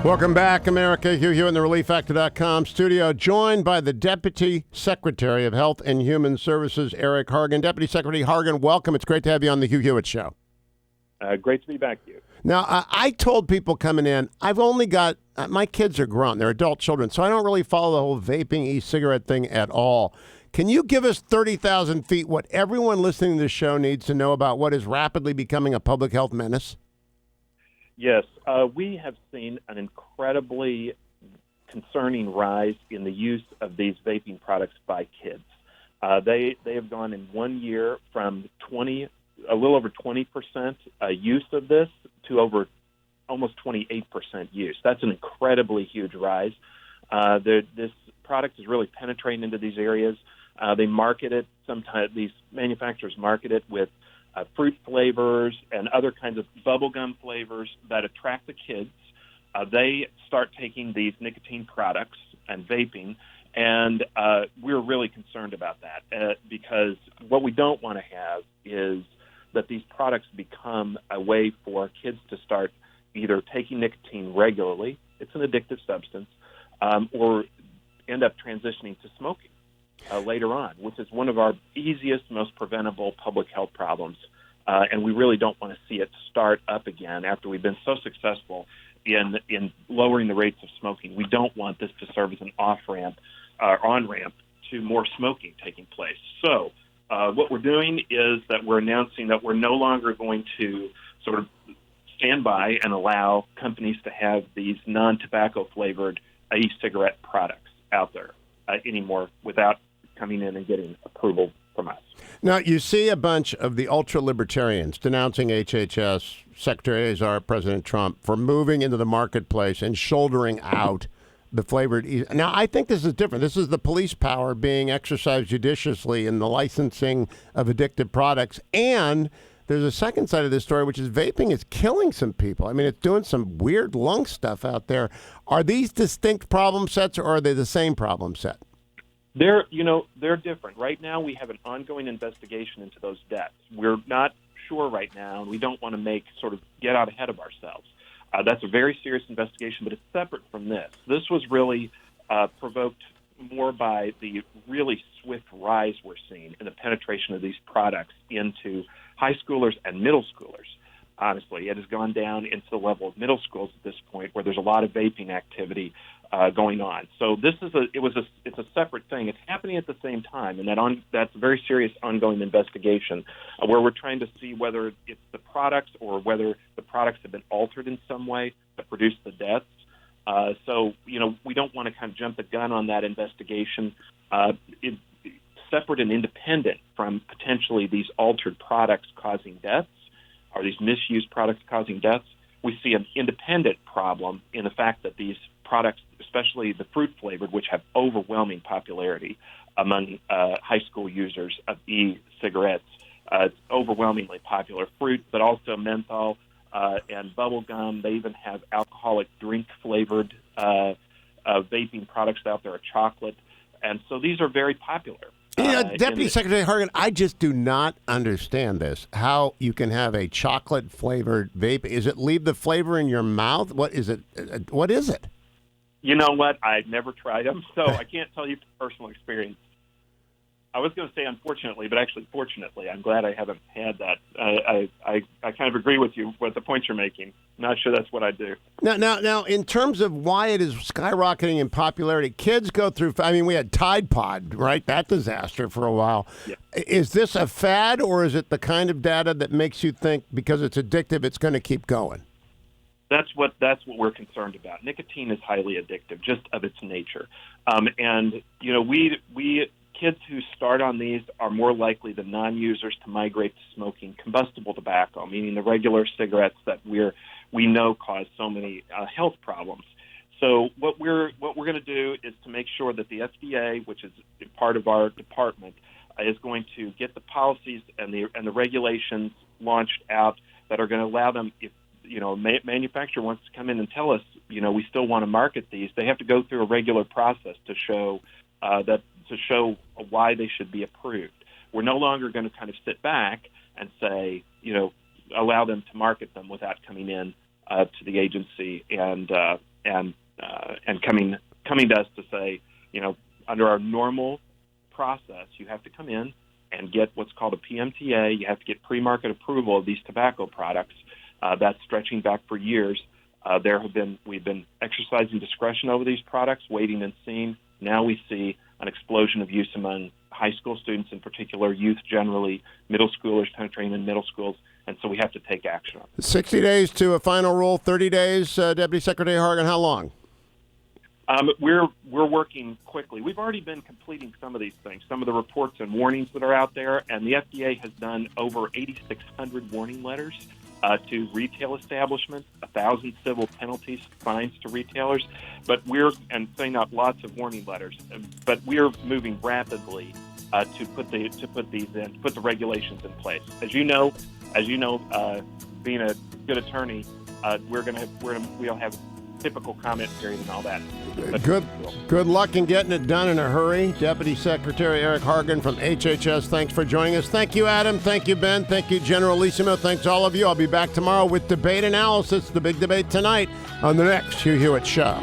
Welcome back, America. Hugh Hewitt in the ReliefFactor.com studio, joined by the Deputy Secretary of Health and Human Services, Eric Hargan. Deputy Secretary Hargan, welcome. It's great to have you on the Hugh Hewitt Show. Great to be back, Hugh. Now, I told people coming in, I've only got, my kids are grown. They're adult children, so I don't really follow the whole vaping e-cigarette thing at all. Can you give us 30,000 feet what everyone listening to this show needs to know about what is rapidly becoming a public health menace? Yes, we have seen an incredibly concerning rise in the use of these vaping products by kids. They have gone in 1 year from a little over 20% use of this to over almost 28% use. That's an incredibly huge rise. This product is really penetrating into these areas. They market it. Sometimes these manufacturers market it with fruit flavors and other kinds of bubblegum flavors that attract the kids. They start taking these nicotine products and vaping, and we're really concerned about that because what we don't want to have is that these products become a way for kids to start either taking nicotine regularly, it's an addictive substance, or end up transitioning to smoking later on, which is one of our easiest, most preventable public health problems. And we really don't want to see it start up again after we've been so successful in lowering the rates of smoking. We don't want this to serve as an off-ramp or on-ramp to more smoking taking place. So what we're doing is that we're announcing that we're no longer going to sort of stand by and allow companies to have these non-tobacco flavored e-cigarette products out there anymore without coming in and getting approval from us. Now, you see a bunch of the ultra-libertarians denouncing HHS, Secretary Azar, President Trump, for moving into the marketplace and shouldering out the flavored. Now, I think this is different. This is the police power being exercised judiciously in the licensing of addictive products. And there's a second side of this story, which is vaping is killing some people. I mean, it's doing some weird lung stuff out there. Are these distinct problem sets, or are they the same problem set? They're different. Right now, we have an ongoing investigation into those deaths. We're not sure right now, and we don't want to get out ahead of ourselves. That's a very serious investigation, but it's separate from this. This was really provoked more by the really swift rise we're seeing in the penetration of these products into high schoolers and middle schoolers. Honestly, it has gone down into the level of middle schools at this point, where there's a lot of vaping activity going on. So it's a separate thing. It's happening at the same time, and that's a very serious ongoing investigation where we're trying to see whether it's the products or whether the products have been altered in some way to produce the deaths. So we don't want to kind of jump the gun on that investigation. It's separate and independent from potentially these altered products causing deaths or these misused products causing deaths. We see an independent problem in the fact that these products, especially the fruit flavored, which have overwhelming popularity among high school users of e-cigarettes, it's overwhelmingly popular. Fruit, but also menthol and bubble gum. They even have alcoholic drink flavored vaping products out there, or chocolate. And so these are very popular. Deputy Secretary Hargan, I just do not understand this. How you can have a chocolate-flavored vape? Is it leave the flavor in your mouth? What is it? What is it? You know what? I've never tried them, so I can't tell you from personal experience. I was going to say unfortunately, but actually fortunately. I'm glad I haven't had that. I kind of agree with you with the point you're making. Not sure that's what I do. Now, in terms of why it is skyrocketing in popularity, kids go through. I mean, we had Tide Pod, right? That disaster for a while. Yeah. Is this a fad, or is it the kind of data that makes you think because it's addictive, it's going to keep going? That's what we're concerned about. Nicotine is highly addictive, just of its nature, and we kids who start on these are more likely than non-users to migrate to smoking combustible tobacco, meaning the regular cigarettes that we know cause so many health problems. So what we're going to do is to make sure that the FDA, which is part of our department, is going to get the policies and the regulations launched out that are going to allow them, if manufacturer wants to come in and tell us, we still want to market these, they have to go through a regular process to show why they should be approved. We're no longer going to kind of sit back and say, allow them to market them without coming in to the agency and coming to us to say, under our normal process, you have to come in and get what's called a PMTA. You have to get pre-market approval of these tobacco products. That's stretching back for years. We've been exercising discretion over these products, waiting and seeing. Now we see an explosion of use among high school students, in particular, youth generally, middle schoolers penetrating in middle schools, and so we have to take action on it. 60 days to a final rule, 30 days, Deputy Secretary Hargan. How long? We're working quickly. We've already been completing some of these things, some of the reports and warnings that are out there, and the FDA has done over 8,600 warning letters to retail establishments, 1,000 civil penalties, fines to retailers. But and sending out lots of warning letters. But we're moving rapidly to put the regulations in place. As you know, being a good attorney, we'll have typical comment period and all that. Good luck in getting it done in a hurry. Deputy Secretary Eric Hargan from HHS, thanks for joining us. Thank you, Adam. Thank you, Ben. Thank you, General Lissimo. Thanks all of you. I'll be back tomorrow with debate analysis, the big debate tonight on the next Hugh Hewitt Show.